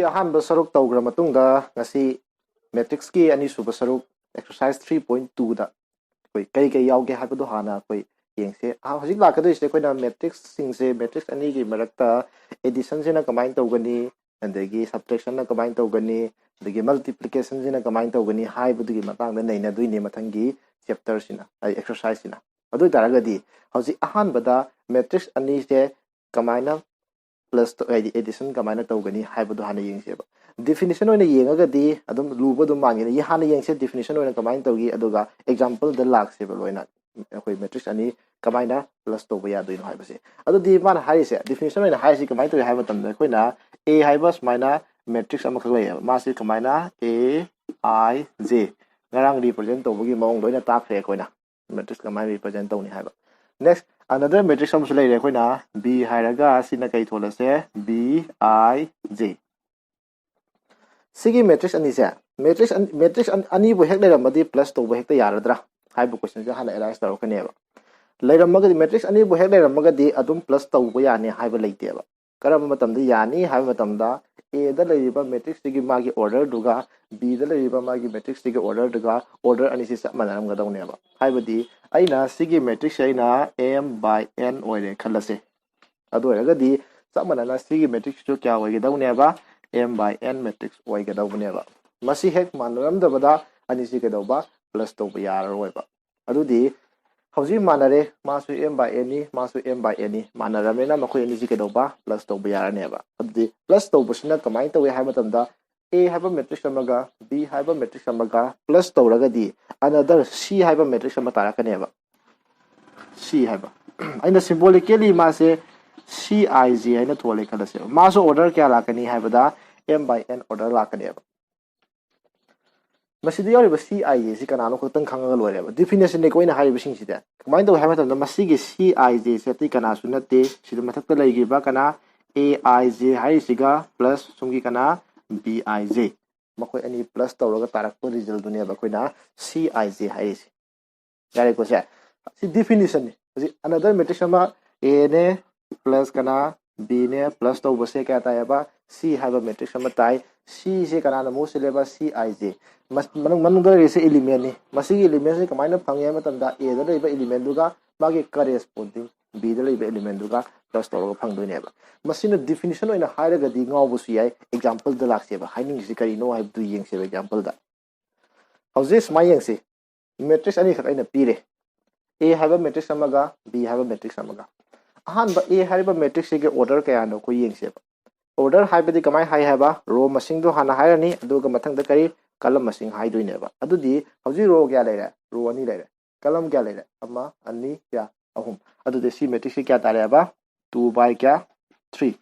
ꯑꯍꯥꯟꯕ ꯁꯔꯨꯛ ꯇꯧꯒ꯭ꯔ ꯃꯇꯨꯡꯗ ꯉꯁꯤ ꯃꯦꯇ꯭ꯔꯤꯛꯁꯀꯤ ꯑꯅꯤꯁꯨꯕ ꯁꯔꯨꯛ ꯑꯦꯛꯁꯔꯁꯥꯏꯖ 3.2 ꯗ ꯑꯩꯈꯣꯏ ꯀꯩ ꯌꯥꯎꯒꯦ ꯍꯥꯏꯕꯗꯣ ꯍꯥꯟꯅ ꯑꯩꯈꯣꯏ ꯌꯦꯡꯁꯦ ꯍꯧꯖꯤꯛ ꯂꯥꯛꯀꯗꯣꯏꯁꯦ ꯑꯩꯈꯣꯏꯅ ꯃꯦꯇ꯭ꯔꯤꯛꯁꯁꯤꯡꯁꯦ ꯃꯦꯇ꯭ꯔꯤꯛꯁ ꯑꯅꯤꯒꯤ ꯃꯔꯛꯇ ꯑꯦꯗꯤꯁꯟꯁꯤꯅ ꯀꯃꯥꯏꯅ ꯇꯧꯒꯅꯤ ꯑꯗꯒꯤ ꯁꯕꯇ꯭ꯔꯦꯛꯁꯟꯅ ꯀꯃꯥꯏꯅ ꯇꯧꯒꯅꯤ ꯑꯗꯒꯤ ꯃꯜꯇꯤꯄ꯭ꯂꯤꯀꯦꯁꯟꯁꯤꯅ ꯀꯃꯥꯏꯅ ꯇꯧꯒꯅꯤ ꯍꯥꯏꯕꯗꯨꯒꯤ ꯃꯇꯥꯡꯗ ꯅꯩꯅꯗꯣꯏꯅꯤ ꯃꯊꯪꯒꯤ ꯆꯦꯞꯇꯔꯁꯤꯅ ꯑꯦꯛꯁꯔꯁꯥꯏꯖꯁꯤꯅ ꯑꯗꯨ ꯑꯣꯏꯇꯥꯔꯒꯗꯤ ꯍꯧꯖꯤꯛ ꯑꯍꯥꯟꯕꯗ ꯃꯦꯇ꯭ꯔꯤꯛꯁ ꯑꯅꯤꯁꯦ ꯀꯃꯥꯏꯅ ꯄ꯭ꯂꯁ ꯍꯥꯏꯗꯤ एडिशन कमायना तौगनी हाइबदो हाना येंगसेबा डेफिनेशन ओइना येंगागदी अदुम लुबदो मांगेना हाना येंगसे डेफिनेशन ओइना कमायना तौगी अदुगा एग्जांपल द लाक्सेबा लोइना अखोय मैट्रिक्स अनि कमायना प्लस तौबा यादोइनो हाइबसे अदुदि माना हाइसे डेफिनेशन ओइना हाइसे कमाय तौय हाइबा तमदा अखोयना ए हाइबा स्माइना मैट्रिक्स अमा खक लैया मासे कमायना A I J ngarang represent tौबगी मौंग लोइना ताखरे अखोयना मैट्रिक्स कमाय रिप्रेजेंट तौनी हाइबा नेक्स्ट another matrix अमसु लैरे अखोयना b हाइरगा सिना कै थोलसे b i j सिगी मैट्रिक्स अनि से मैट्रिक्स अनि बो हेक लेरमदी प्लस तौबो हेक्ता यारद्रा हाइबो क्वेश्चन जे हाना एनालाइज तौरकनेबा लेरमगदी मैट्रिक्स अनि बो हेक लेरमगदी अदुम प्लस तौबो याने हाइबा लेइतेबा करम मतमदा यानी हाइबा मतमदा a दा लेरिबा मैट्रिक्स सिगी मागी ऑर्डर दुगा b दा लेरिबा मागी मैट्रिक्स सिगी ऑर्डर दुगा ऑर्डर अनि सि सब मानरमगदौनेबा हाइबदी अइना सिगी मैट्रिक्स अइना m by n ओइरे खलसे अदु ओइरगदी सब मानना सिगी मैट्रिक्स जो क्या ओइगदौनेबा m by n मैट्रिक्स ओइगदौनेबा मसी हेक मानरमदबदा अनि सि गदौबा प्लस तौबा याररोइबा अदुदी हौजी मानरे मासु m by n नि मासु m by n नि मानरमेना मखोय अनि सि गदौबा प्लस तौबा यारनेबा अदुदी प्लस तौबसिना कमाय तौय हाइ मतमदा a हाइबा मैट्रिक्स अमगा b हाइबा मैट्रिक्स अमगा प्लस तौरगदी अनदर c हाइबा मैट्रिक्स अमा तारकनेबा c हाइबा अइना सिंबॉलिकली मासे c i j आइना थोले खलसे मासु ऑर्डर क्या लाकनी हाइबदा m by n ऑर्डर लाकनेबा मसिदि यारिबा c i j सि कनानो खतन खंगा लोरेबा डेफिनेशन ने कोइना हारिबा सिंसिदा कमाइन तौ हाइबा तंदा मसिगे c i j सेति कनासु नते सिदा मथक्ता लैगिबा कना a i j हाइसिगा प्लस सुंगी कना b i j मखोय अनि प्लस तौरगा तारकपो रिजल्ट दुनेबा कोइना c i j हाइसि यारे को से सी डेफिनेशन ने हजि अनदर मैट्रिक्स अमा a ने प्लस कना b ने प्लस तौबसे क्या तायबा c हाइबा मैट्रिक्स अमा ताय c से कनाना मो सिलेबा c i j मनंग रेसे एलिमेंट नि मसिगी एलिमेंट से कमायना फंगे मतंदा a दा लेबा एलिमेंट दुगा मागे करेस्पोंडिंग b दा लेबा एलिमेंट दुगा प्लस तौरगा फंगदोइनेबा मसिना डेफिनेशन ओइना हाइरगदी गावबसु याय एग्जांपल दा लाक्सेबा हाइनिंगसि करिनो हाइबदु येंगसेबा एग्जांपल दा हौजे स्माय येंगसे मैट्रिक्स अनि खकैना पीरे a हाइबा मैट्रिक्स अमगा b हाइबा मैट्रिक्स अमगा अहानबा a हाइबा मैट्रिक्स के ऑर्डर कयानो को येंगसेबा ऑर्डर हाइबदी कमाय हाइ हाइबा रो मसिंग दो हाना हाइरनी अदुगा मथंगदा करी कलम मसिंग हाइदोइनेबा अदुदी हौजी रो क्या लेरे रो अनि लेरे कलम क्या लेरे अमा अनि क्या अहुम अदुदे सी मैट्रिक्स क्या तारेबा 2 by क्या 3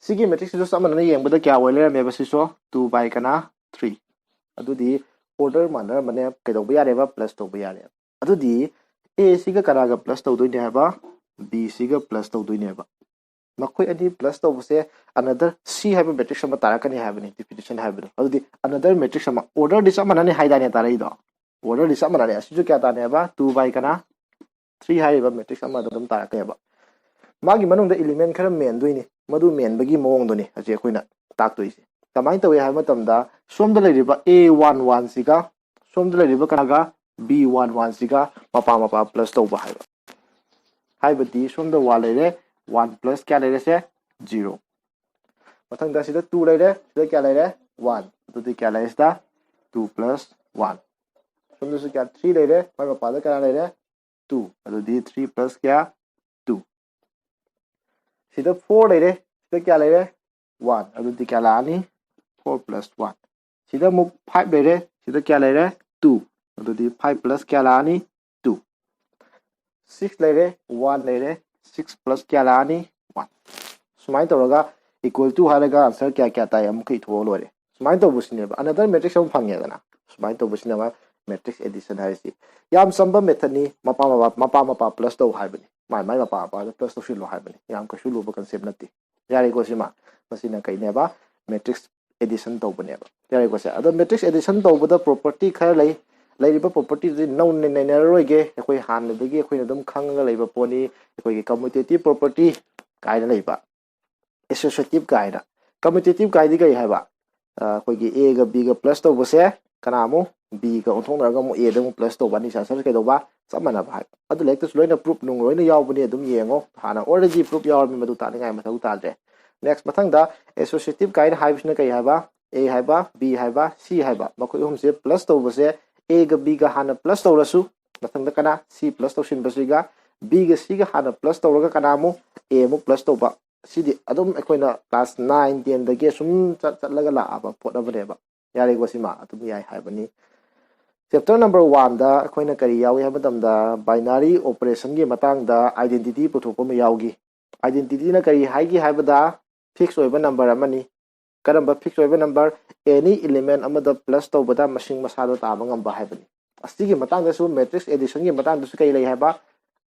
सिगी मैट्रिक्स जो समन येंबदा क्या ओइ लेरमेबा सिसो 2 by कना 3 अदुदी ऑर्डर मानर मने कैदौबा यारेबा प्लस तौबा यारे अदुदी a सिगा कनागा प्लस तौदोइने हाबा b सिगा प्लस तौदोइनेबा मखोय अनि प्लस तौबसे अनदर c हाइबा मैट्रिक्स अमा तारकनी हाइबनी डेफिनेशन हाइबदो अदुदी अनदर मैट्रिक्स अमा ऑर्डर दिस अमानाने हाइदाने तारैदो ऑर्डर दिस अमानाने असिजु क्या तानेबा 2 by कना 3 हाइबा मैट्रिक्स अमा दम तारकनेबा मागी मनुंग द एलिमेंट खरा मेन दोइनी मदु मेन बगी मोंग दोनी अजे अखोइना ताकतोइसे कमाइन तौय हाइबा तमदा सोमदा लैरिबा a11 सिगा सोमदा लैरिबा कनागा b11 सिगा Mopa Mopa plus तौबा हाइबा हाइबदी सोमदा वा लैरे 1 plus क्या ले रहे से 0 मथंग दा सिदा 2 ले रहे सिदा क्या ले रहे 1 तो दी क्या ले इसदा 2 plus 1 सुन से क्या 3 ले रहे पर पापा दा क्या ले रहे 2 तो दी 3 plus क्या 2 सिदा 4 ले रहे सिदा क्या ले रहे 1 तो दी क्या लानी 4 plus 1 सिदा मुक 5 ले रहे सिदा क्या ले रहे 2 तो दी 5 plus क्या लानी 2 6 ले रहे 1 ले रहे 6 plus क्या लानी 1 सुमाइन तौरगा इक्वल टू हारगा आंसर क्या क्या ताय हम कई थो लोरे सुमाइन तो बुसनेबा अनदर मैट्रिक्स हम फंगेदना सुमाइन तो बुसनेबा मैट्रिक्स एडिशन हाइसी याम संबम मेथड नि मपा प्लस तो हाइबनी माय मपा प्लस तो सिलो हाइबनी याम कशु लोब कांसेप्ट नति यारे को सिमा मसिना कइनेबा मैट्रिक्स एडिशन तौबनेबा यारे को से अदर मैट्रिक्स एडिशन तौबदा प्रॉपर्टी खर लई लैरिबा प्रॉपर्टी दि नौ नैनरोइगे अखोय हानदगी अखोयना दम खंगा लैबा पोनी अखोयगे कम्युटेटिव प्रॉपर्टी कायना लैबा एसोसिएटिव कायना commutative kai di kai haiba koi gi a ga b ga plus to bose kana mu b ga onthong na ga mu a da mu plus to ba ni sa sa kai do ba samana ba adu lek tu loina proof nung loina yaw bani adum yengo hana already proof yaw mi madu ta ngai ma thau ta de next mathang da associative kai haibsna kai haiba a haiba b haiba c haiba makoi hum se plus to bose a ga b ga hana plus to rasu mathang da kana c plus to sin basiga b ga c ga hana plus to ga kana mu a mu plus to ba sidi adum ekoina class 9 10 da ge sum chat laga la aba pot abane ba yare go sima adum yai haibani chapter number 1 da ekoina kari yawi habadam da binary operation gi matang da identity puthokpa ma yawgi identity na kari haigi haibada fix oiba number amani karamba fix oiba number any element amada plus to bada machine masado ta bangam ba haibani asigi matang da su matrix addition gi matang da su kai lai haiba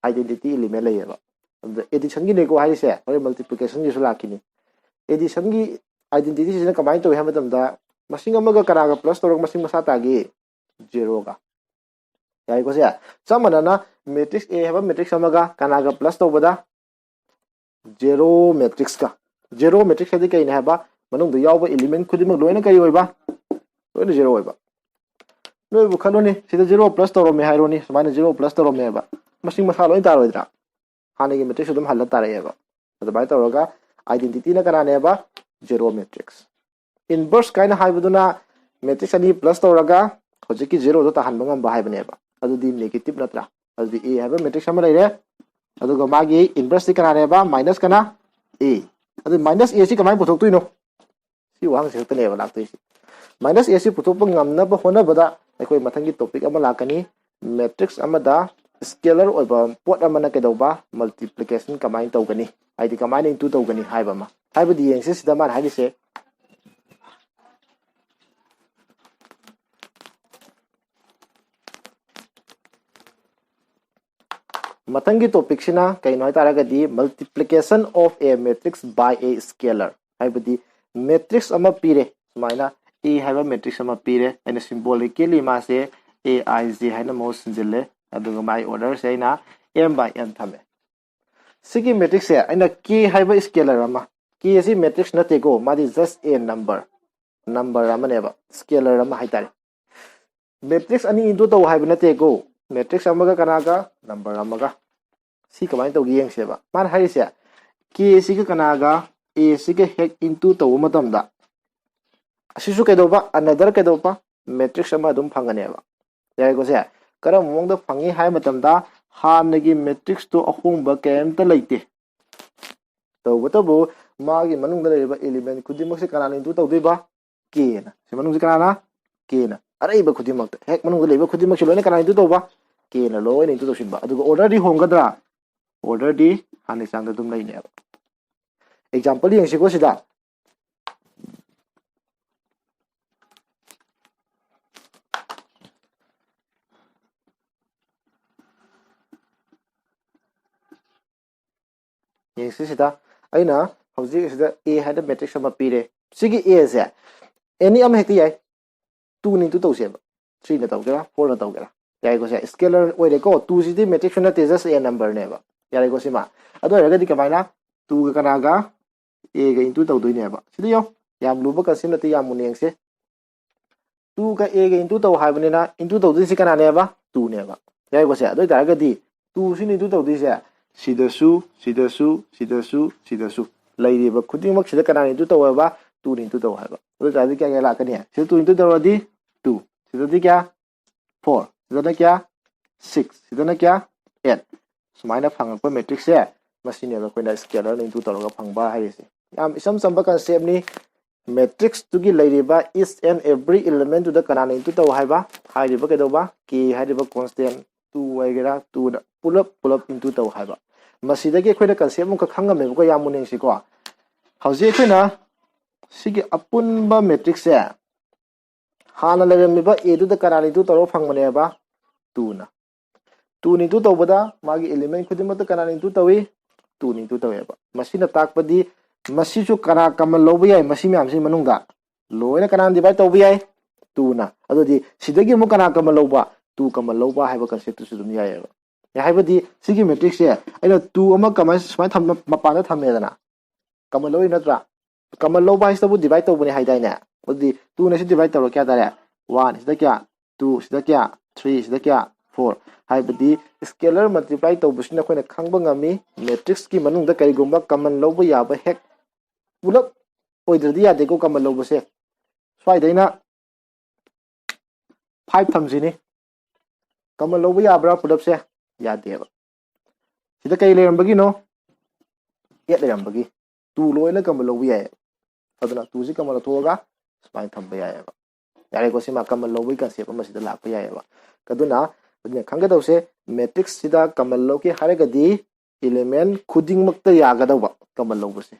identity element lai ba addition gi ne ko hai se or multiplication gi su lakini addition gi identity sina kamai to habadam da machine amaga karaga plus to machine masata gi 0 ga yai ko se samana na matrix a haba matrix amaga kanaga plus to bada 0 matrix ka 0 matrix adi kai na haba manung du yaw ba element khudima loina kai oi ba loina 0 oi ba noi bu khalo ni sida 0 plus to ro me hairo ni samana 0 plus to ro me ba machine masa loin tar oidra hanagi matrix dum halla tar ye ba adu bai to ga identity na kana ne ba 0 matrix inverse kaina haibuduna matrix ani plus to raga hojiki 0 do ta han bangam ba haibane ba adu di negative natra adu di a haba matrix ama laire adu ga magi inverse kana ne ba minus kana a adu minus a si kamai puthok tuino si wang se tane ba laktoi si minus a si puthok pa ngamna ba hona bada ekoi mathangi topic ama lakani matrix ama da scalar oiba pot amana ke doba multiplication kamai tawgani aidi kamai into tawgani haiba ma haiba di yengse sida man haidi se matangi topic sina kaino taraga di multiplication of a matrix by a scalar haibadi matrix ama pire sumaina a haiba matrix ama pire and symbolically ma se a I j haina mo sinjile aduga my order se na m by n thame sigi matrix se aina k haiba scalar ama k si matrix na te go madi just a number ama neba scalar ama haitare matrix ani into to haiba na te go matrix amaga kanaga number amaga si kamai to gieng seba man hari se k si ka kanaga a si ka head into to matam da asisu ke do ba another ke do ba matrix ama dum phanganeba yai ko se karam mong da phangi hai matam da hanagi matrix to ahung ba kem ta leite to botabu magi manung da leba element khudimak se kana into to ba k na se manung se kana k na arai ba khudimak hek manung da leba khudimak se loina kana into to ba k na loina into to sin ba adugo order di hongadra order di hani sang da dum lai ne example yang se ko sida yang se sida aina hauji sida a hada matrix ama pire sigi a se any am hekti yai 2 ni 2 to se ba 3 na to gera 4 na to gera yai ko se scalar oire ko 2 si di matrix na te just a number ne ba yare ko sima ado raga di kamaina 2 ga kanaga a ga into to doi ne ba sidi yo yam luba ka sim na te yam muneng se 2 ga a ga into to haibane na into to di si kana ne ba 2 ne ba yare ko se ado raga di 2 si ni 2 to di se sidasu lairi ba khudimak sida kana into to ba 2 ni into to haiba ado raga di kya la kani sida 2 into to di 2 sida di kya 4 sida na kya 6 sida na kya 8 sumaina phangakpa matrix se masine ba koina scalar into toroga phangba haise yam isam samba concept ni matrix to gi lairiba each and every element to the kana into to haiba hairiba kedoba k hairiba constant 2 waigera 2 da pull up into to haiba masida ge koina concept mu ka khangame ko yamuning si ko hauji koina sigi apunba matrix se hana leremiba a to the kana into toro phangmane ba 2 na 2 ni 2 tawbada magi element khudimata kana ni 2 tawi 2 ni 2 taweba masina takpadi masi su kana kamal lobu yai masi myam si manungda loina kana divide tawbi yai 2 na adodi sidagi mu kana kamal loba 2 kamal loba haiba concept su dum yai ya haibadi sigi matrix se aina 2 ama kamai smai tham mapana thamedana kamal loi natra कमन लो बाइस तब divide तो बने हाइदाई ने अदि 2 ने से divide तो क्या तारे 1 सिदा क्या 2 सिदा क्या 3 सिदा क्या 4 हाइबदी स्केलर मल्टीप्लाई तो बुसिना कोइना खंगबा ngami मैट्रिक्स की मनुंग दा करिगुंबा कमन लो बा याबा हेक पुलप ओइद्रदि यादे को कमन लो बसे स्वाइदैना 5 थमजिनी कमन लो बा याब्रा पुलप से यादेबा सिदा कई लेरंबगी नो 8 लेरंबगी 2 लोइना कमन लो बा याय अदना 2 से कमन थोगा स्पाइन थंबा यायबा यारे को सिमा कमन लो बा कंसेप्ट अमा सिदा लाप यायबा कदुना अदना खंगदौसे मैट्रिक्स सिदा कमन लो के हारेगदी एलिमेंट खुदिंग मक्ता यागदौबा कमन लो बसे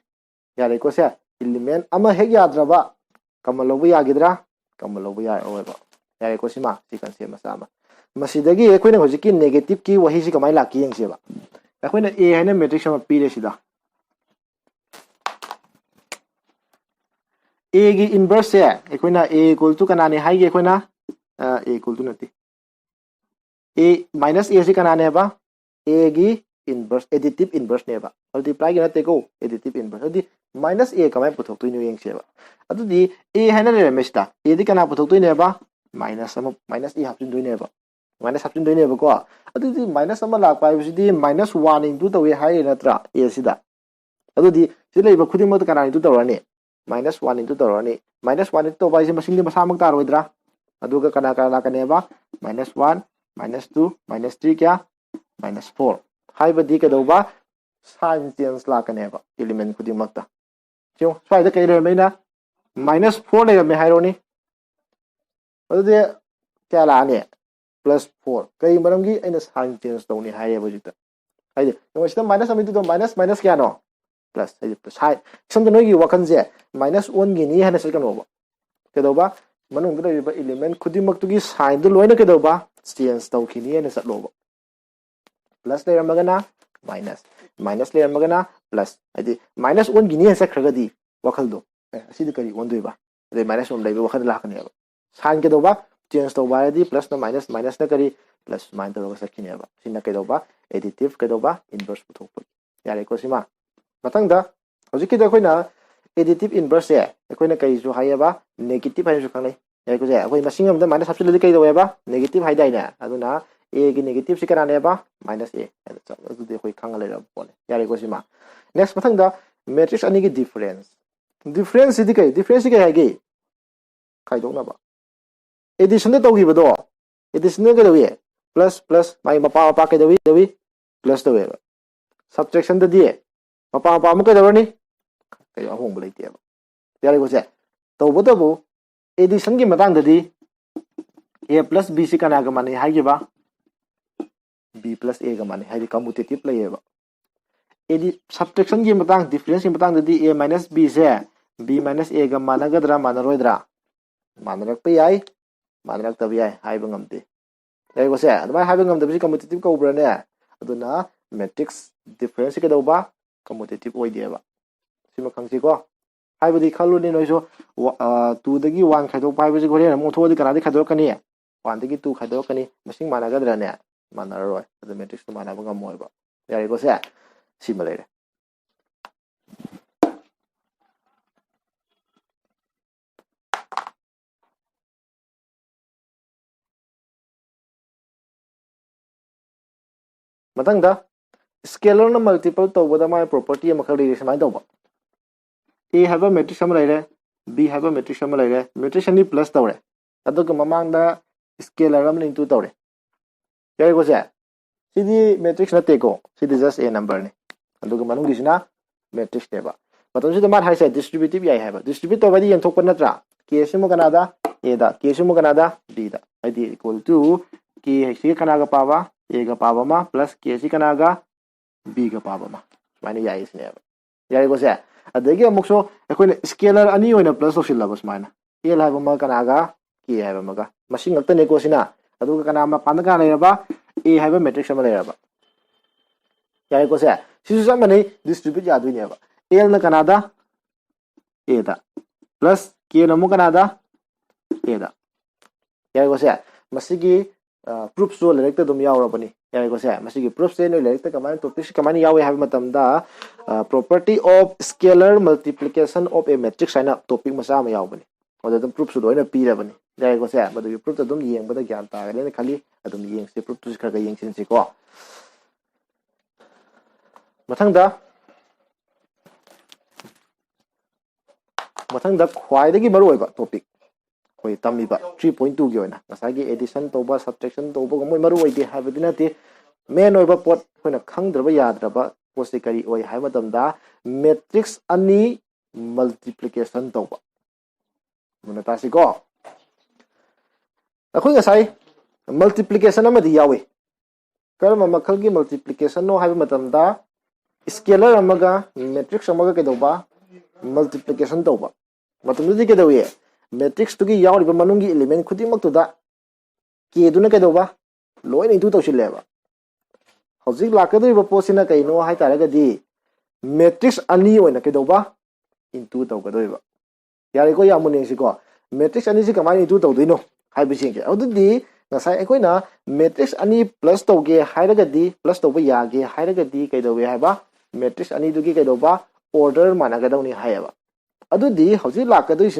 यारे को से एलिमेंट अमा हेक याद्रबा कमन लो बा यागिद्रा कमन लो बा याय ओयबा यारे को सिमा सि कंसेप्ट मसामा मसिदगी एकोइना होजिकी नेगेटिव की वही सि कमाय लाकी यंगसेबा एकोइना ए हाइना मैट्रिक्स अमा पीरे सिदा ए की इनवर्स से एकोइना ए इक्वल टू कनाने हाइगे एकोइना ए इक्वल टू नति ए माइनस ए से कनाने बा ए की इनवर्स एडिटिव इनवर्स नेबा मल्टीप्लाई के नते को एडिटिव इनवर्स अदि माइनस ए कमाय पुथोक्तोइनो यंगसेबा अदुदि ए हाइना रेमेस्टा ए दि कना पुथोक्तोइनेबा माइनस ए हापचिनदोइनेबा माइनस हापचिनदोइनेबा को अदुदि माइनस अमा लाकपा हाइबसिदि माइनस 1 इनटू तवे हाइ नत्रा ए सिदा अदुदि सि लेबा खुदिमत कना इनटू तवराने माइनस 1 इनटू तवराने माइनस 1 इनटू तवबाइसे मसिंगदि मसामक तारोइद्रा अदुगा कना कना कनेबा माइनस 1 माइनस 2 माइनस 3 क्या माइनस 4 हाइबदि कदौबा साइन चेंज लाकनेबा एलिमेंट खुदिमकता क्यों स्वाइदा कई रेमेना माइनस 4 लेरमे हाइरोनी अदुदि क्या लाने प्लस 4 कई मरमगी अइना साइन चेंज तौनी हाइरे बजिता हाइदे नोसिदा माइनस अमितु तो माइनस माइनस क्या नो प्लस हाइदे साइन समद नोगी वखनजे माइनस 1 गिनी हाने सकनोबा कदौबा मनुंग दरिबा एलिमेंट खुदिमक्तुगी साइन दु लोइना कदौबा चेंज तौखिनी हाने सतलोबा प्लस लेरमगना माइनस माइनस लेरमगना प्लस हाइदे माइनस 1 गिनी हाने सकखरगदी वखलदो असिदि करी ओनदोइबा अदे माइनस 1 लेबा वखल लाखनेबा साइन कदौबा चेंज तौबा यदि प्लस ना माइनस माइनस ना करी प्लस माइन तौगा सकखिनेबा सिना कदौबा एडिटिव कदौबा इनवर्स पुथोकप यारे को सिमा मतंगदा हजिकि दखोइना एडिटिव इनवर्स से अखोइना कईसु हायबा नेगेटिव हाइसु खंगनै यारे को जे अखोइ मसिंग अमदा माइनस हापचिलदि कई दौयबा नेगेटिव हाइदाइना अदुना ए की नेगेटिव से कनानेबा माइनस ए अदुदि अखोइ खंगा लेरा बोले यारे को सिमा नेक्स्ट मतंगदा मैट्रिक्स अनि की डिफरेंस सिदि कई डिफरेंस सिकई हाइगे खाइदोनबा एडिशन तौगिबदो एडिशन कदौई प्लस प्लस माई मपा मपा कदौई प्लस तौवेबा सब्ट्रैक्शन ददि मपा मपा अमु कदौरनी कई अहोंग लेतेबा यारे को से तौबदबो एडिशन की मतंग ददि ए प्लस बी से कनागा माने हाइगिबा बी प्लस ए गा माने हाइदि कम्यूटेटिव लेयेबा एदि सब्ट्रैक्शन की मतंग डिफरेंस की मतंग ददि ए माइनस बी से बी माइनस ए गा मानगदरा मानरोइद्रा मानरकपा याय मानरक्तब याय हाइबा ngamde याय को से अदमा हाइबा ngamdabsi कम्यूटेटिव कौब्राने अदुना मैट्रिक्स डिफरेंस के दौबा कम्यूटेटिव ओइदेबा सिमा खंगसि को हाइबदि खलुनि नोइसो 2 दगी 1 खाइदोक हाइबसि गोरे हम ओथोदि कनादि खाइदोकनी 1 दगी 2 खाइदोकनी मसिंग मानगदराने मानररोय अदु मैट्रिक्स तो मानबा ngमोइबा याय को से सिमा लेरे मतंगदा स्केलर न मल्टीपल तौबदा माय प्रॉपर्टी अमा खरि समाय तौबा ए हाइबा मैट्रिक्स अमा लेरे बी हाइबा मैट्रिक्स अमा लेरे मैट्रिक्स अनि प्लस तौरे अदुग ममांगदा स्केलर अमा इनटू तौरे याय को से सिदि मैट्रिक्स नते को सिदि जस्ट ए नंबर ने अदुग मनुंग दिसना मैट्रिक्स नेबा मतम सिदा मा हाइसे डिस्ट्रीब्यूटिव याय हाइबा डिस्ट्रीब्यूट तौबदि यंथोक नत्रा के सिमु कनादा ए दा के सिमु कनादा बी दा आइदि इक्वल टू के हाइसे कनागा पावा ए गा पावा मा प्लस के सी कनागा बी गा पावा मा माने याय इसनेबा याय को से अदगी अमुक्सो अखोइने स्केलर अनि ओइना प्लस तौसिलबस माइना ए लाइबा मा कनागा के हाइबा मगा मसिंग ngakta ne ko sina aduga kana ma panaga leiraba ए हाइबा मैट्रिक्स अमा लेरबा याय को से सिसु समनै डिस्ट्रीब्यूट यादुइनेबा एल न कनादा ए दा प्लस के नमु कनादा ए दा याय को से मसिगी प्रूफ जो लेरेक्ट दुम यावरबनी यारे को से मसी की प्रूफ से नो लेते कमाने टॉपिक कमाने यावे हाबे मतमदा property of scalar multiplication of a matrix हाइना टॉपिक मसा में यावबनी और दम प्रूफ सुदोइना पीरबनी यारे को से मदु प्रूफ दम येंबदा ज्ञान तागले खाली अदम येंग से प्रूफ तुस खरगा येंग सिन को मथंग ख्वाइदगी मरु ओइबा टॉपिक कोई तमीबा 3.2 की ओइना ngसागी एडिशन तोबा सब्ट्रैक्शन तोबा गमोय मरु ओइदे हाबदि नते मेन ओइबा पोट होना खंगद्रबा याद्रबा पोसे करी ओइ हाय मतमदा मैट्रिक्स अनि मल्टीप्लिकेशन तोबा मुना तासी को अखोय ngसाई मल्टीप्लिकेशन अमदि यावे करम मखल की मल्टीप्लिकेशन नो हाय मतमदा स्केलर अमगा मैट्रिक्स अमगा केदोबा मल्टीप्लिकेशन तोबा मतमदि केदोये मैट्रिक्स तुगी यावरिबा मनुंगी एलिमेंट खुदिमक तुदा के दुना केदोबा लोइन इंटू तौसिलेबा हौजिक लाकदोइबा पोसिना कइनो हाय तारगदि मैट्रिक्स अनि ओइना केदोबा इंटू तौगदोइबा यारे को यामुनेसिको मैट्रिक्स अनि से कमाय into तौदोइनो हायबिसिंगे अदुदि ngасai akoina matrix ani plus tauge hairagadi plus tauba yage hairagadi kaidowe haiba matrix ani dugi kaidoba order managadawni hayaba adudi hauji lakadoi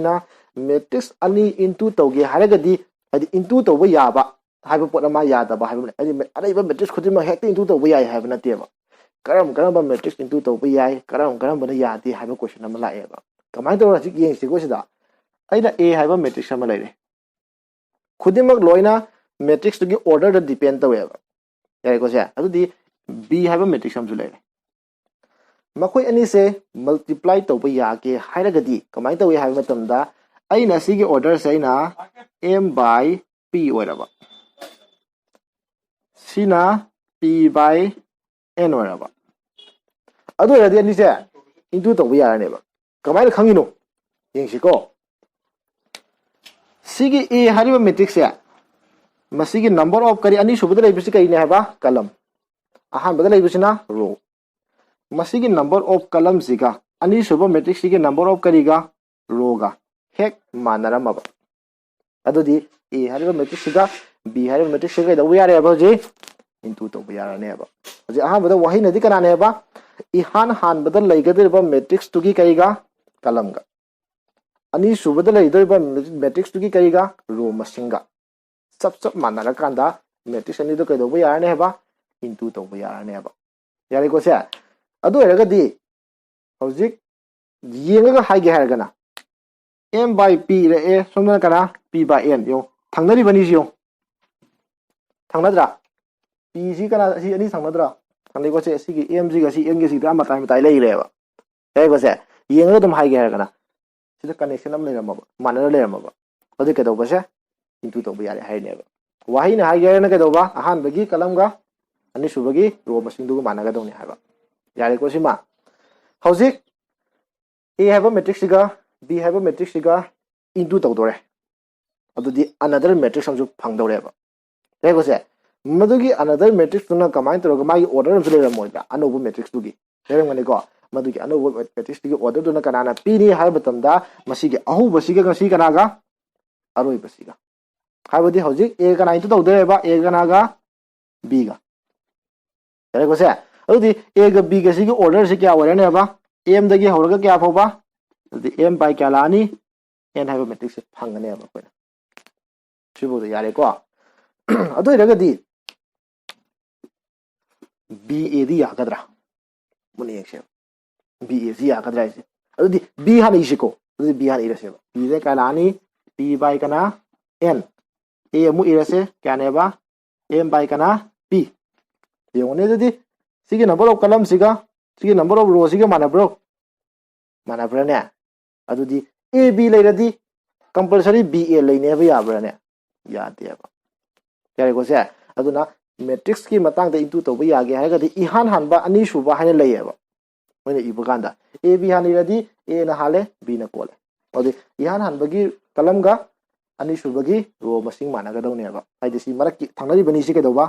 matrix ani into tauge hairagadi adi into tauba yaba haiba pot ama yadaba haiba adi araiba matrix khudima hekta into tauba yai haiba nateba karam matrix into tauba yai karam bana yadi haiba question ama laeba kamai tawra hauji yengsi ko sida aina a haiba matrix ama laire खुदिमक लोइना matrix की order द depend तवेबा यारे को से अदुदी b हाइबा matrix हमजु लेरे मखोय अनि से मल्टीप्लाई तौबा यागे हाइरगदी कमाय तवे हाइबा मतमदा अइना सिगी ऑर्डर से अइना m by p ओइरबा Cina p by n ओइरबा अदु रदि अनि से इनटू तौबा यारनेबा कमाय खंगिनो येंसिको सिगी a हारिबा मैट्रिक्स या मसीगी नंबर ऑफ करी अनि सुबद लेबिसि कइने हाबा कलम अहान बदल लेबिसिना रो मसीगी नंबर ऑफ कलम सिगा अनि सुब मैट्रिक्स सिगी नंबर ऑफ करीगा रोगा हेक मानरमबा अदुदी a हारिबा मैट्रिक्स सिगा b हारिबा मैट्रिक्स सिगा द वी आर एबा जे इनटू तो वी आर ने एबा जे अहान बदल वही नदी कनाने एबा इहान हान बदल लेगदरबा मैट्रिक्स तुगी कईगा कलमगा अनि सुबद लेदरबा मैट्रिक्स तुगी कईगा रो मसिंगा सब मानना कांदा मैट्रिक्स अनि दो कदो यारने हेबा इनटू तो यारने हेबा यारे को से अदो हेरगदी हौजिक येंगा हाइगे हेरगना m by p रे a सोमना कना p by n यो थांगनरि बनी जियो थांगनद्रा p जी कना सी अनि थांगनद्रा थांगले को से सी m जी गा सी n गे सी दा मताय मताय लेइ रेबा यारे को से येंगा दम हाइगे हेरगना सिदा कनेक्शन अम लेरमबा मानना लेरमबा अदो कदो बसे इंटू तो यारे हाइनेबा वाही ना हाइगे ना कदोबा अहान बगी कलमगा अनि सुबगी रो मसिंग दुगु मानागा दौनि हाबा यारे को सिमा हौजिक a हाबा मैट्रिक्स सिगा b हाबा मैट्रिक्स सिगा इंटू तौदोरे अदुदी अनदर मैट्रिक्स हमजु फंगदोरेबा रे को से मदुगी अनदर मैट्रिक्स तुना कमाइन तरोगा मागी ऑर्डर हम लेरा मोइदा अनोबो मैट्रिक्स दुगी लेरंगने को मदुगी अनोबो मैट्रिक्स दुगी ऑर्डर तुना कनाना p नि हाय बतमदा मसिगे अहु बसिगे गसी कनागा अरोय बसिगा हाबदी हौजिक a कना इंटू तौदोरेबा a कनागा b गा यारे को से अदुदी a गा b गा सिगी ऑर्डर से क्या ओरेनेबा m दगी हौरगा क्या फोबा अदुदी m बाय क्या लानी n हाइबा मैट्रिक्स से फंगनेबा कोइना सिबो यारे को अदु इरगदी b a दी यागद्रा मुनि एक्से b a सी यागद्रा इसे अदुदी b हानि इसिको अदुदी b हानि इरसेबा b दे क्या लानी p बाय कना n a मु इरसे क्या नेबा m बाय कना p येंगने ददी सिगे नंबर ऑफ कलम सिगा सिगे नंबर ऑफ रो सिगा मानाब्रने अदुदी a b लेरदी कंपलसरी b a लेनेबा याब्रने यादेबा यारे को से अदुना मैट्रिक्स की मतंग द इंटू तोबा यागे हायगदी इहान हानबा अनि सुबा हाने लेयबा मोने इबगांदा a b हानि रदी a ना हाले b ना कोले अदु इहान हानबगी कलमगा अनि सुबगी रो मसिंग मानागा दौनेबा हाइदि सी मरक थांगनरि बनी सी केदोबा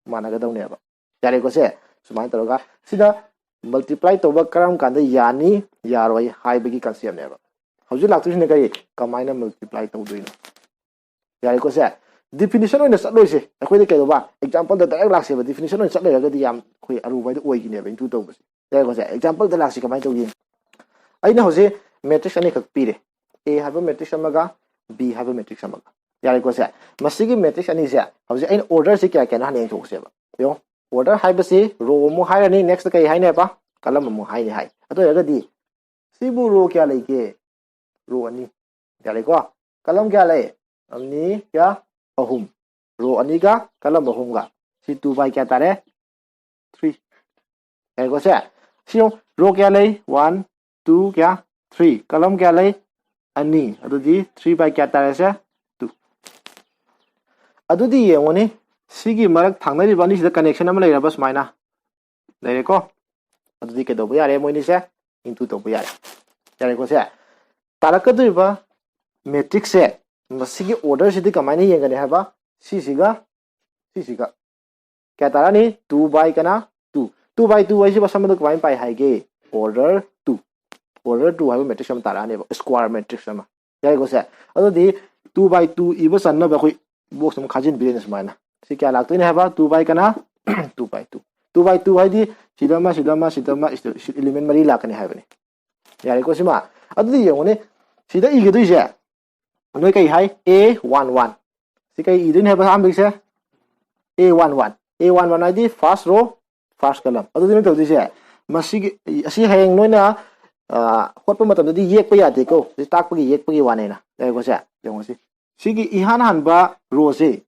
मानागा दौनेबा यारे को से सुमाइन तरोगा सिदा मल्टीप्लाई तोबा करम कांदा यानी यारोय हाइबगी कंसेप्ट नेबा हौजि लाक्तुसिने कई कमाइना मल्टीप्लाई तौदोइनो यारे को से definition oina chatloise akhoi de kaidoba example da direct laksi ba definition oina chatle ga di yam khoi aru bai de oigi ne ba into to ba se ko se example da laksi kamai to yin aina hoje matrix ani khak pire a have matrix amaga b have matrix amaga yare ko se masigi matrix ani se hoje aina order se kya kya na ne thok se ba yo order hai ba se row mo hai ni next kai hai ne ba column mo hai ni hai ato ya ga di sibu row kya lai ke row ani yare ko column kya lai amni kya ahum row ani ga column ahum ga si 2 by kya tare 3 yare ko se si row kya lai 1 2 kya 3 column kya lai ani adu di 3 by kya tare se 2 adu di yengoni sigi marak thangnari bani sida connection ama leira bas maina leire ko adu di ke do yare moini se into to yare yare ko se taraka du ba matrix se masigi order sidi kamaini yengane haba sisiga kya tara ni 2 by kana 2 by 2 ai si basam do kamai pai haige order 2 hai matrix am tara ne square matrix ama yare ko se adu di 2 by 2 iba sanna ba khoi box am khajin business maina si kya lagto ne haba 2 by kana 2 by 2 hai di sidama element mari lakane habane yare ko sima adu di yengone sida ige du je noi kai hai a11 si kai idin haba am bi se a11 ai di first row first column adu din to di se masigi asi hang noina hotpa matam di yek pa yate ko si tak pa gi yek pa gi wane na yare ko se yong si sigi ihan han ba row se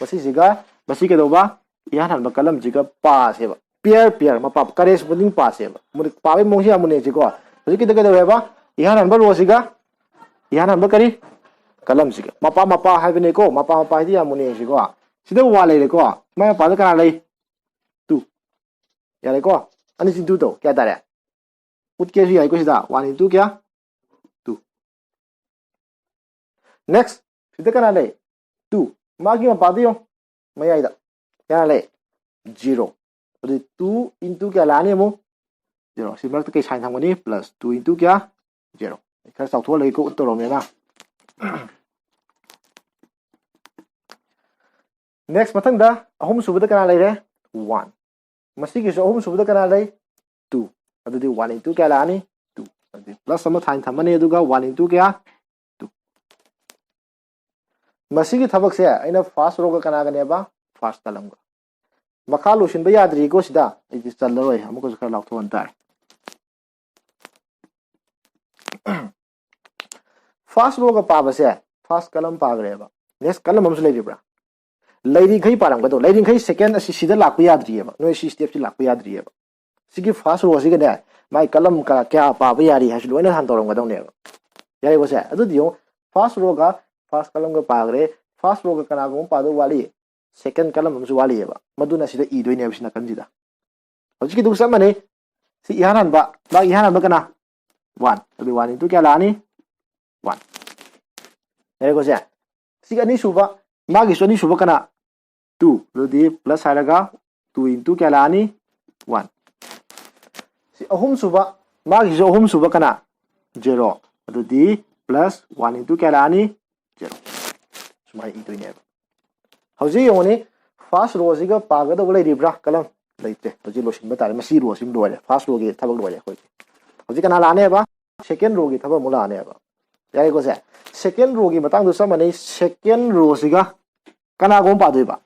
masi siga masi ke do ba ihan han ba column jiga pa se ba pair ma pa corresponding pa se ba mu pa be mong si amune ji ko ji ke de ba ihan han ba row siga ihan han ba kari column siga mapa hai bene ko mapa di amune ji ko sida wa le ko ma pa da kana le 2 yare ko ani sin 2 to kya ta re ut ke ji ai ko sida 1 into kya 2 next sida kana le 2 magi ma pa di yo mayai da kana le 0 adu 2 into kya la ni mo 0 si mar ta kai sign thang ni plus 2 into kya 0 ka sau tho le ko ut to ro me na next mathang da ahum subada kana lai re 1 masi ki so ahum subada kana lai 2 adu di 1 into kya la ni 2 adu plus sama sign thamani adu ga 1 into kya 2 masi ki thabak se aina first row ka kana ga ne ba first column ga makha losin ba yadri ko sida ai di chal roi amuko khar law thon tar first row ka pa ba se first column pa gre ba next column am se lai bra lairi gai parang ga do lairi gai second asi sida lak pa yadri ba no si step si lak pa yadri ba sigi first row si ga ne mai column ka kya pa ba yari ha si loina han torong ga dong ne ba yari ko se adu dio first row ga first column ga pa gre first row ga kana go pa do wali second column am su wali ba maduna sida I doi ne ba sina kanjida hoji ki du sa mane si ihanan ba kana 1 adu 1 into kya la ni 1 yari ko se si ani su ba magi so ni su ba kana 2 adu di plus haraga 2 into kya la ni 1 si ahum su ba magi so ahum su ba kana 0 adu di plus 1 into kya la ni 0 sumai I doi ne ba hoji yoni first row siga paga do lai ribra kalam laite hoji lo simba tare masi row sim do le first row ge thabak do le khoi hoji kana la ne ba second row ge thabak mula ne ba yare ko se second row ge matang do samane second row siga kana gom pa doi ba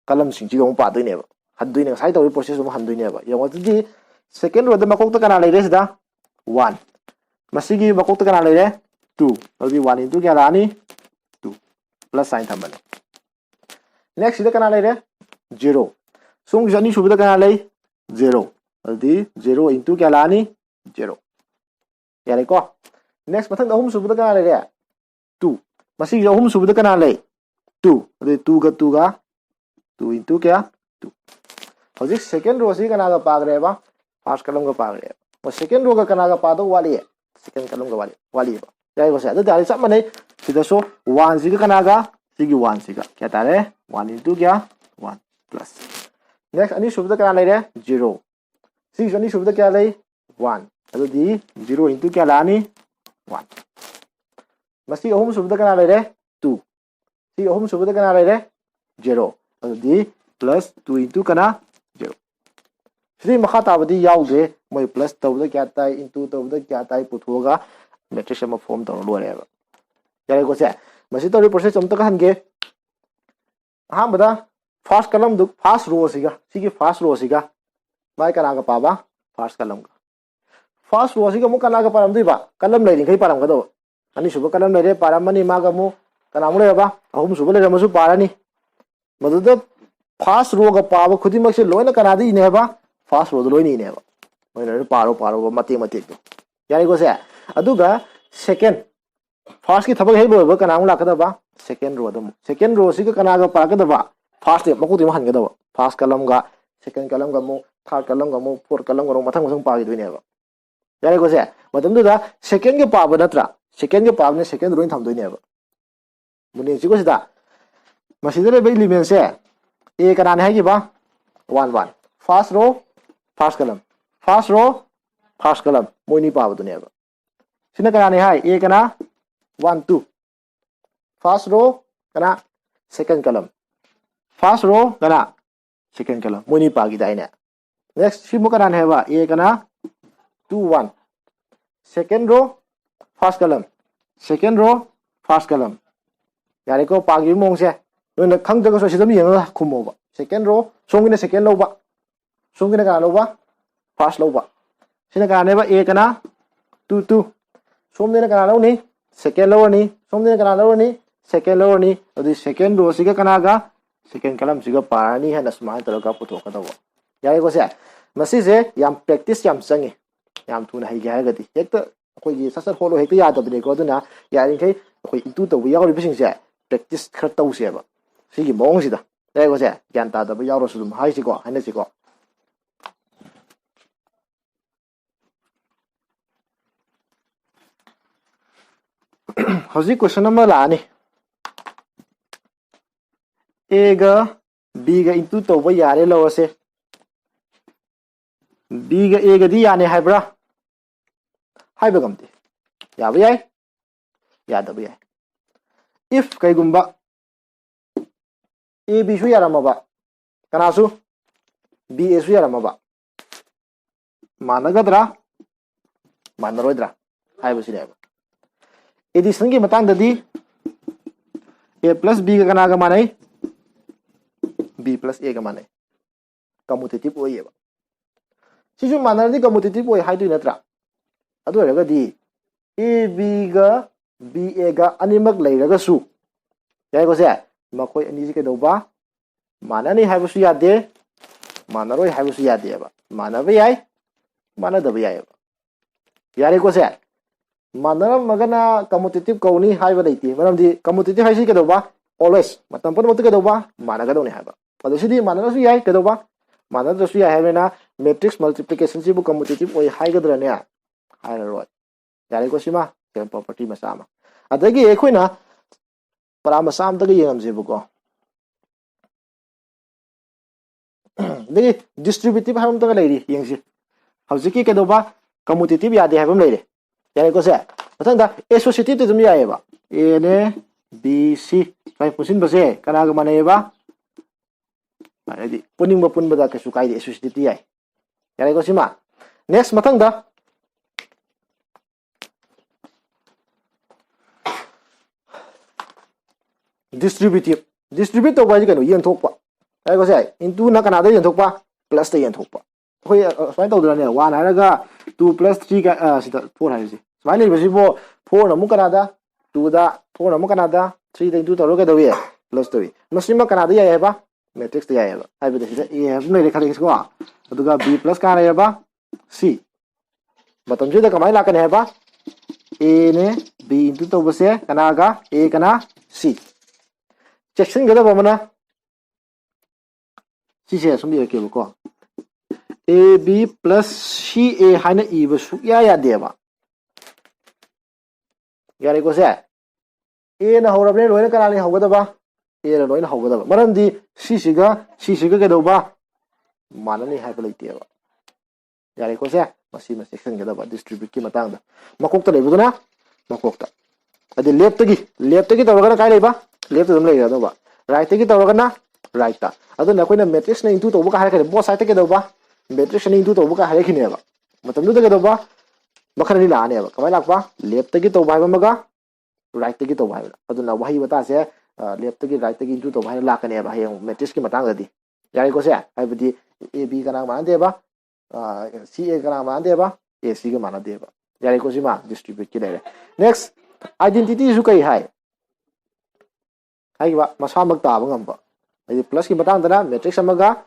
kalam sing ji gom pa doi ne ba han doi ne sai to process mo han doi ne ba yong di second row da makok ta kana lai re sida 1 masi gi makok ta kana lai re 2 hoji 1 into kya la ni 2 plus sign thambane next sida kana lai re 0 sung jani subida kana lai 0 adi 0 into kya la ni 0 yare ko next mathang ahum subida kana lai re 2 masi jo ahum subida kana lai 2 adi 2 ga 2 into kya 2 hoji second row si kana ga pa gre ba first column ga pa gre ba second row ga kana ga pa do wali second column ga wali ba yare ko se adu dari sab mane sida so 1 si ga kana ga sigi 1 siga kya tare 1 into kya 1 plus next ani subda kana lai re 0 sigi ani subda kya lai 1 adu di 0 into kya la ni 1 masi ahum subda kana lai re 2 ꯁꯤ ꯑꯍꯨꯝ ꯁꯨꯕꯗ ꯀꯅꯥ ꯂꯩꯔꯦ 0 ꯑꯗꯨꯗꯤ + 2 * ꯀꯅꯥ 0 ꯁꯤꯗꯤ ꯃꯈꯥ ꯇꯥꯕꯗꯤ ꯌꯥꯎꯗ꯭ꯔꯦ ꯃꯣꯏ + ꯇꯧꯕꯗ ꯀꯌꯥ ꯇꯥꯏ ꯏꯟꯇꯨ ꯇꯧꯕꯗ ꯀꯌꯥ ꯇꯥꯏ ꯄꯨꯊꯣꯛꯑꯒ ꯃꯦꯇ꯭ꯔꯤꯛꯁ ꯑꯃ ꯐꯣꯔꯝ ꯇꯧꯔ ꯂꯣꯏꯔꯦꯕ ꯌꯥꯔꯦꯀꯣ ꯁꯦ ꯃꯁꯤ ꯇꯧꯔꯤ ꯄ꯭ꯔꯣꯁꯦꯁ ꯑꯃꯇ ꯍꯟꯒꯦ ꯑꯍꯥꯟꯕꯗ ꯐꯥꯔꯁ ꯀꯂꯝꯗꯨ ꯐꯥꯔꯁ ꯔꯣ ꯁꯤꯒ ꯁꯤꯒꯤ ꯐꯥꯔꯁ ꯔꯣ ꯁꯤꯒ ꯃꯥꯏ ꯀꯅꯥꯒ ꯄꯥꯕ ꯐꯥꯔꯁ ꯀꯂꯝꯒ ꯐꯥꯔꯁ ꯔꯣ ꯁꯤꯒ ꯑꯃꯨꯛ ꯀꯅꯥꯒ ꯄꯥꯔꯝꯗꯣꯏꯕ ꯀꯂꯝ ꯂꯩꯔꯤꯈꯩ ꯄꯥꯔꯝꯒꯗꯧꯕ ꯑꯅꯤꯁꯨꯕ ꯀꯂꯝ ꯂꯩꯔꯦ ꯄꯥꯔꯝꯃꯅꯤ ꯃꯥꯒ ꯑꯃꯨꯛ ꯀꯅꯥꯃꯨꯛ ꯂꯩꯔꯕ ꯑꯍꯨꯝ ꯁꯨꯕ ꯂꯩꯔꯝꯃꯁꯨ ꯄꯥꯔꯅꯤ मधुद फास्ट रोग पाब खुद लोन कनाद इनेबा फास्ट रोद लोन इनेबा पारो पारो मत मत यारेको से सेकेंड फास्ट की थबक हेक लोब कना लाकदब सेकेंड रो से कनाग पाकदब फास्ट मकुद हनगदब फास्ट कलम सेकेंड कलम थर्ड कलम फोर्थ कलम मथंग मथंग पागिदोइनेबा यारेको से सेकेंड के पाब नत्र सेकेंड के पाबने सेकेंड लोन थमदोइनेबा मुनि सिको सिदा मसीदरे बे एलिमेंट से ए कनाने है कि बा 1 1 फर्स्ट रो फर्स्ट कलम मोइनी पाबदुनेबा सिना कनाने है ए कना 1 2 फर्स्ट रो कना सेकंड कलम फर्स्ट रो कना सेकंड कलम मोइनी पागी दाइने नेक्स्ट सिमो कनाने है बा ए कना 2 1 सेकंड रो फर्स्ट कलम यारे को पागी मोंग से नोन खंगदग सो सिदम यंग खुमोबा सेकेंड रो सोंगिना सेकेंड लोबा सोंगिना का लोबा फर्स्ट लोबा सिना का नेबा ए कना 2 2 सोमदिना का लोनी सेकेंड लोनी सोमदिना का लोनी सेकेंड लोनी अदि सेकेंड रो सिगा कनागा सेकेंड कलम सिगा पारानी है नसमा तरका पुथोकदबो यारे को से मसी से याम प्रैक्टिस याम संगे याम थुना है गायगदी हेक्ट अखोई ससर होलो हेक्ट यादबने को अदुना यारिखै अखोई इतु तबु यावरि बिसिंग से प्रैक्टिस खर तौसेबा सिगी मोंगसिदा लेको से ज्ञान तादब यावरसु दुम हाइसिको हाइनसिको हौजी क्वेश्चन नंबर लानी ए गा बी गा इनटू तौबा यारे लवसे बी गा ए गा दी याने हाइब्रा हाइबा गमते याबा याय यादब याय इफ कैगुंबा ए बी सु यारमबा कनासु बी ए सु यारमबा मानगद्रा मानरोइद्रा हाइबसिनेबा एडिशन की मतंग ददी ए प्लस बी का कनागा माने बी प्लस ए का माने कम्यूटेटिव ओइएबा सिजु मानरदि कम्यूटेटिव ओइ हाइदु नत्रा अदु रगदी ए बी गा बी ए गा अनिमक लैरगसु याइको से मखोय अनी से केदौबा माननी हाइबसु यादे मानरोय हाइबसु यादेबा मानबा याय मानदबा यायबा यारेको से मानरम मगना कम्यूटेटिव कौनी हाइबा लेति मरमदि कम्यूटेटिव हाइसि केदौबा ऑलवेज मतम पन मत केदौबा मानगदौनी हाइबा अदसिदि मानरसु याय केदौबा मानदरसु याय हाइबेना मैट्रिक्स मल्टीप्लिकेशन सिबु कम्यूटेटिव ओइ हाइगद्रने हाइररोय यारेको सिमा सेम प्रॉपर्टी मसामा अदगी एखोइना परामसाम तक येंगमजेबुको दगी डिस्ट्रीब्यूटिव हाइबम तक लेरि येंगसि हौजिकि केदौबा कम्यूटेटिव यादे हाइबम लेरे यारेको से मथंदा एसोसिएटिव तुम यायबा ए ने बी सी बाय पुसिन बसे कनागा मानेबा मानेदि पुनिंग पुनबदा केसु काइदे एसोसिएटिव याय यारेको सिमा नेक्स्ट मथंदा डिस्ट्रीब्यूट तो बाजी कनो येंथोकपा यारेको से इनटू ना कनादा येंथोकपा प्लस ते येंथोकपा होय स्वाइन तौदराने 1 हायरगा 2 + 3 का सिदा 4 हाइसि स्वाइन लेबसिबो 4 नमु कनादा 2 दा 4 नमु कनादा 3 दा into तौरो केदवे plus Tawi मसिमा Kannada यायबा matrix ते यायबा हाइबदे सिदा ए हाइब नै रेखालेसको अदुगा b प्लस का यायबा c मतम जुदा कमाई लाकने हाइबा a ने b इनटू तौबसे कनागा a कना c चेक्शन गदब मना सिसे सुमि रखेबको ए बी प्लस सी ए हाइना इबा सुया यादेबा यारेको से ए ना हौरबने लोइना कनाले हौगदबा ए रा लोइना हौगदबा मरमदि सिसिगा केदौबा माननी हाइबा लैतेबा यारेको से मसी सेक्शन गदबा डिस्ट्रीब्यूट की मतंगदा मकोकता लेबुदना मकोकता अदि लेफ्ट तगी तौरगना काय लेबा left to lay the right take it over right ta aduna akoina matrix na into toba ka harakane both side take doba matrix na into toba ka harakine ba matam du take doba makhani la ane ba kamai lakpa left take toba ba maga right take toba ba aduna wahi bata se left take right take into toba la kane ba hayang matrix ki matang dadi yari ko se ai budi ab kana ma de ba ca kana ma de ba ac ga ma de ba yari ko sima distribute ki le next identity su kai hai ba masamak ta ba ngam ba ai plus ki batang dana matrix amaga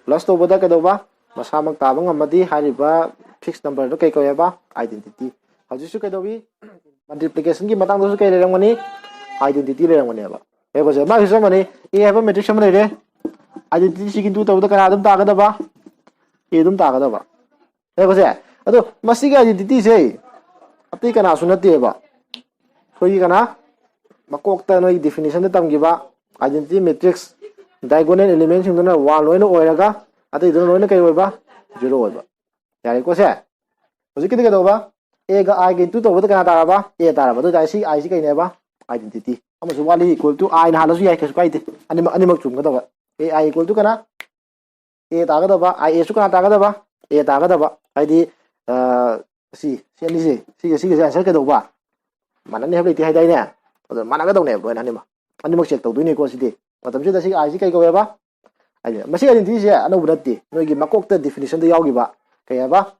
plus to boda ka do ba masamak ta ba ngam di hai ba fixed number do kai ko ba identity haji su kai do bi multiplication ki matang do su kai le rang mani identity le rang mani ba e ko se ma su mani e ha ba matrix am le re identity si kin tu to da kana dum ta ga da ba e dum ta ga da ba e ko se ado masi ga identity se apti kana su na te ba koi kana makok ta noi definition da tam gi ba identity matrix diagonal element sing dona 1 loina oiraga ate dona loina kai oiba 0 oiba yare ko se hoji ki ga do ba a ga I ga 2 to ba kana ta ba a ta ba do dai si I si kai ne ba identity ama su wali equal to I na hala su yai ka su kai te ani mak chum ga da ba a I equal to kana a ta ga da ba I a su kana ta ga da ba a ta ga da ba ai di si ni si ga answer ka do ba mana ne habe ti hai dai ne ado mana ga do ne bo na ni ma ani mak check to du ni ko si de matam si da si I si kai ko ba ai masi identity se anu budatti noi gi makok ta definition da yaw gi ba kai ba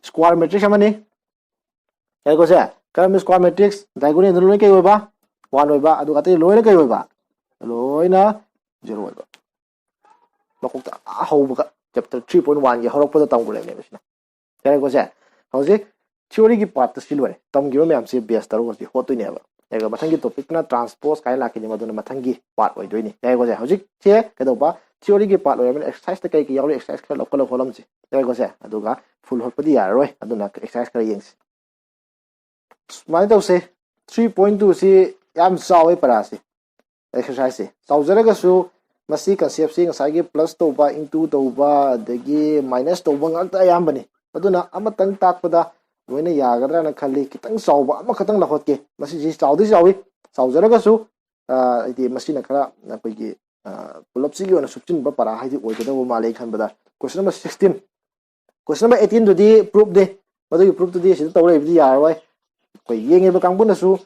square matrix amani kai ko se karam square matrix diagonal no loi kai ba 1 oi ba adu ate loi na kai ba loi na 0 oi ba makok ta hau ba chapter 3.1 gi horok pa da tam ko le ne bisna kai ko se hauji theory gi part ta silware tam gi ma am se base ta ro gi hotoi ne ba ega mathangi topic na transpose kai la kini maduna mathangi part oi doini ega ko se hauji che ka do ba theory gi part oi men exercise ta kai ki yaw exercise ka lokal holam chi ega ko se aduga full hot padi yar roi aduna exercise ka yengs smai to se 3.2 si yam sawi para si exercise se saujara ga su masi concept si ngasai gi plus to ba into to ba dagi minus to ba ngak ta yam bani aduna amatang tak pada loina yagadra na khali kitang sauba ama khatang la hotke masi ji saudi sawi saujara ga su iti masi na khara na pagi pulap si gi ona subchin ba para haidi oigada bo malai khan bada question number 16 question number 18 do di proof de madu proof to di si to le bi yar wai koi yenge ba kang bun su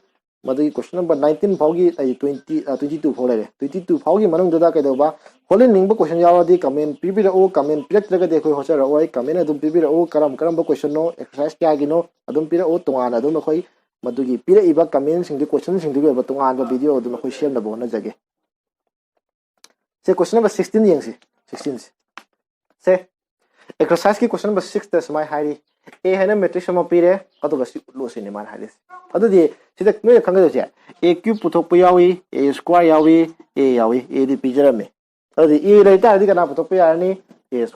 madu question number 19 phaugi ai 22 phau le 22 phaugi manung da kai do ba holen ning ba question yawa di comment pibi ra o comment pilak traga de khoi hosa ra oi comment adum pibi ra o karam ba question no exercise kya gi no adum pira o tongan adum khoi madu gi pira iba comment sing di question sing di ba tongan ba video adum khoi share na bo na jage se question number 16 yang si 16 se exercise ki question number 6 ta smai hari a hana matrix ma pire adu ga si lo si ni man halis adu di sida me khang ga je a cube puthok pa yawi a square yawi a di pijara me adu e lai ta di kana puthok pa yarni a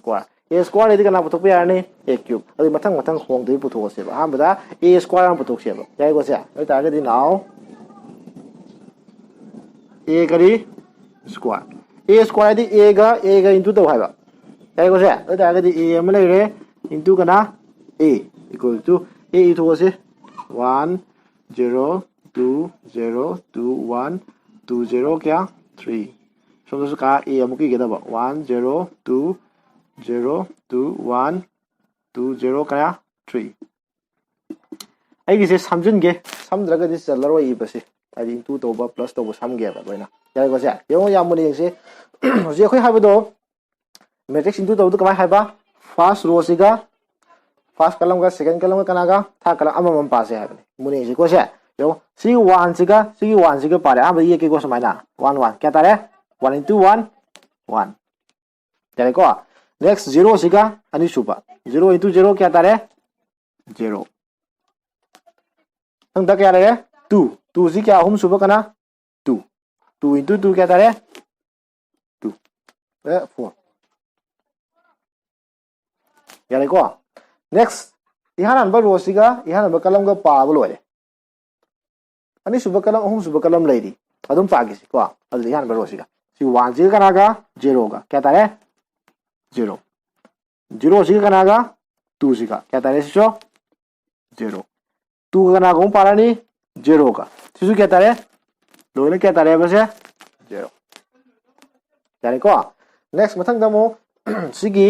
square di kana puthok pa yarni a cube adu mathang hong dei puthok se ba ham da a square am puthok se ba yai go se lai ta ga di now a kari square di a ga into to hai ba yai go se lai ta ga di a am lai re into kana a equal to a to was 1 0 2 0 2 1 2 0 kya 3 so this ka a amuki geda ba 1 0 2 0 2 1 2 0 kya 3 ai gi se samjun ge samdraga dis chalaro i ba se ai into to ba plus to ba sam ge ba loina ya go se yo ya mun ye se je khoi ha ba do matrix into to ka ha ba first row siga first column ga second column ga kana ga third column amam pa se ha muni se ko se yo si 1 siga pare am ye ke ko samai na 1 1 kya tare 1 into 1 1 tare ko next 0 siga ani suba 0 into 0 kya tare 0 ang da kya re 2 2 si kya hum suba kana 2 2 into 2 kya tare 2 4 yare ko next ihan number row siga ihan number column ga pa ba loire ani suba column hum suba column leiri adum pa gi ko adu ihan number row siga si 1 siga kana ga 0 ga kya tare 0 0 siga kana ga 2 siga kya tare so 0 2 kana ga pa ni 0 ga sisu kya tare loina kya tare ba se 0 yare ko next mathang da mo sigi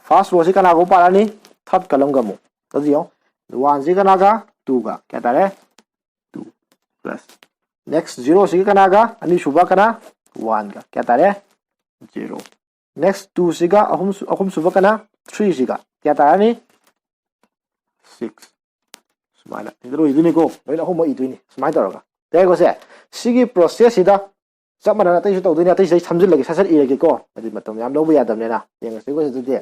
first row si kana go parani third column ga mo adi yo 1 si kana ga 2 ga kya tare 2 plus next 0 si kana ga ani suba kana 1 ga kya tare 0 next 2 si ga ahum suba kana 3 si ga kya tare ni 6 sumana idro iduni ko loina ahum iduni sumai taraga te ko se sigi process ida samana na tai su tawduni tai sai samjil lagi sasar ire ko adi matam yam lobu yadam ne na yeng se ko se de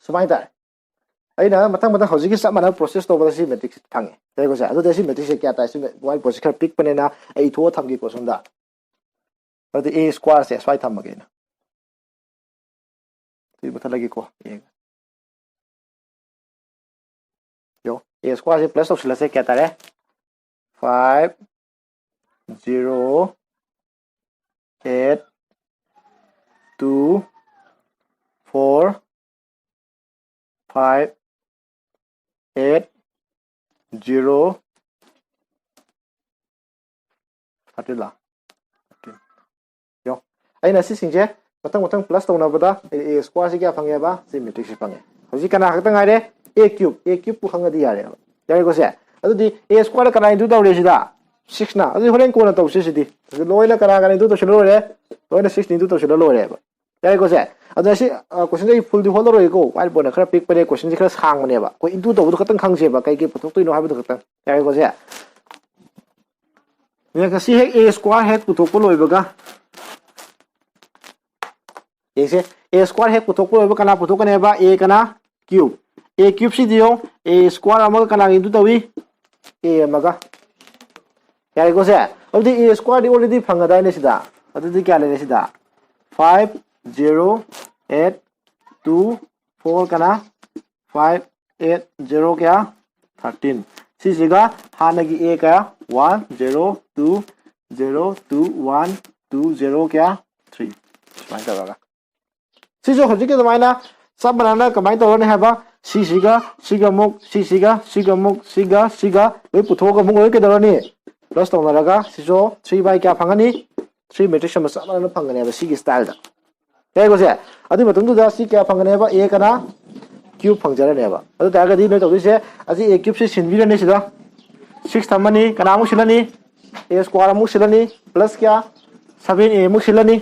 sumai ta aina matang hojiki samana process to basi matrix phange te ko se adu desi matrix se kya ta si white box khar pick pane na ai tho tham gi ko sonda adi a square se swai tham again ti bata lagi ko yo a square se plus of sila se kya ta re 5 0 8 2 4 5 8 0 fatila yo aina si singje matang plus to na bada a square si kya phange ba si matrix si phange hoji kana hakta ngai re a cube pu khanga di yare yare ko se adu di a square kana indu tawre sida 6 na adu horen ko na taw si di loina kana kana indu to shilo re loina 6 indu to shilo re ba yare ko se adu si question dai full di hol ro ko white board khara pick pare question ji khara sang mane ba ko indu to bu khatang khang se ba kai ke puthok to no ha bu khatang yare ko se ne ka si hek a square hek puthok ko loi ba ga ये a square है पुथोक को कना पुथोक ने बा a कना cube si dio a square अमग कना into Tawi a अमगा यार को से अब दी a square दी ऑलरेडी फंगा दाइ ने सिदा अदु दी क्या ले सिदा 5 0 8 2 4 कना 5 8 0 क्या 13 सी सिगा हानगी a का 1 0 2 0 2 1 2 0 क्या 3 स्माइल करगा सिजो हजि के दमाइना सब बनाना कमाई तो ने हैबा सिगा मुक सिगा वे पुथोगा मुक के दरनी प्लस तो नरगा सिजो 3 बाय क्या फंगनी 3 मैट्रिक्स में सब बनाना फंगने है सिगी स्टाइल दा ते को से अदि मतुंग दा सि क्या फंगने है बा a कना क्यूब फंगजरे ने बा अदु तागा दी ने तो से अजि a क्यूब से सिनबी ने सिदा 6 थमनी कना मु सिलनी a स्क्वायर मु सिलनी प्लस क्या 7a मु सिलनी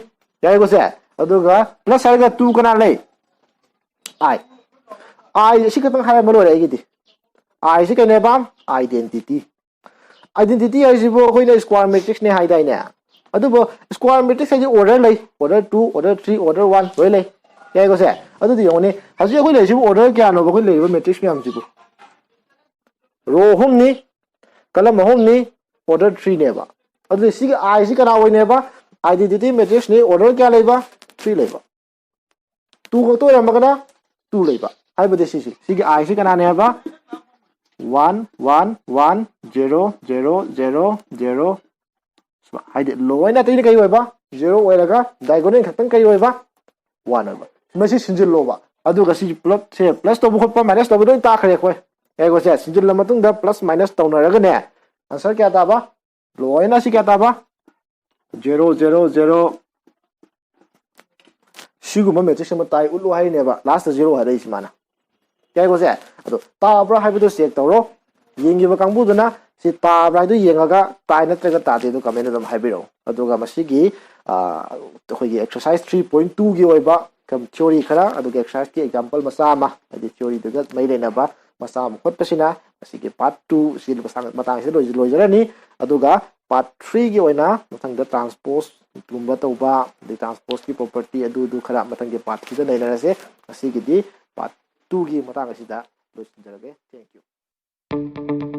याय को से अदुगा प्लस आएगा 2 कना ले I si katang haya malo re gidi I si kane bam identity ai si bo khoi na square matrix ne hai dai ne adu bo square matrix ai order lai order 2 order 3 order 1 loi lai yai ko se adu di yone haji khoi lai si order kya no bo khoi lai bo matrix me am si bo row hom ni column hom ni order 3 ne ba adu si I si kana oi ne ba identity matrix ne order kya lai ba 3 lai ba 2 ko to ram kana 2 lai ba hai bade si I si kana ne ba 1 1 1 0 0 0 0 hai de loi na tai kai oi ba 0 oi laga diagonal khatang kai oi ba 1 oi ba masi sinjil lo ba adu ga si plus to bu khot pa minus to bu doi ta khare khoi ai go se sinjil la matung da plus minus to na raga ne answer kya ta ba loi na si kya ta ba 0 0 0 sigu ma matrix ma tai ulu hai ne ba last 0 ha dai si mana kya ko se ado ta bra hai bu check to ro yengi ba kang bu na si ta bra du yenga ga tai na tra ga ta de du comment dam hai bi ro ado ga masi gi to khoi exercise 3.2 gi oi ba kam theory khara ado ga exercise ki example masa ma adi theory du ga mai le na ba masa ma khot pasina masi gi part 2 si ba sang matang se loi jara ni ado ga part 3 gi oina mathang da transpose gumba to ba the transpose ki property adu du khara mathang gi part 3 da nei na se masi gi di part 2 gi matang asida loi jara ge thank you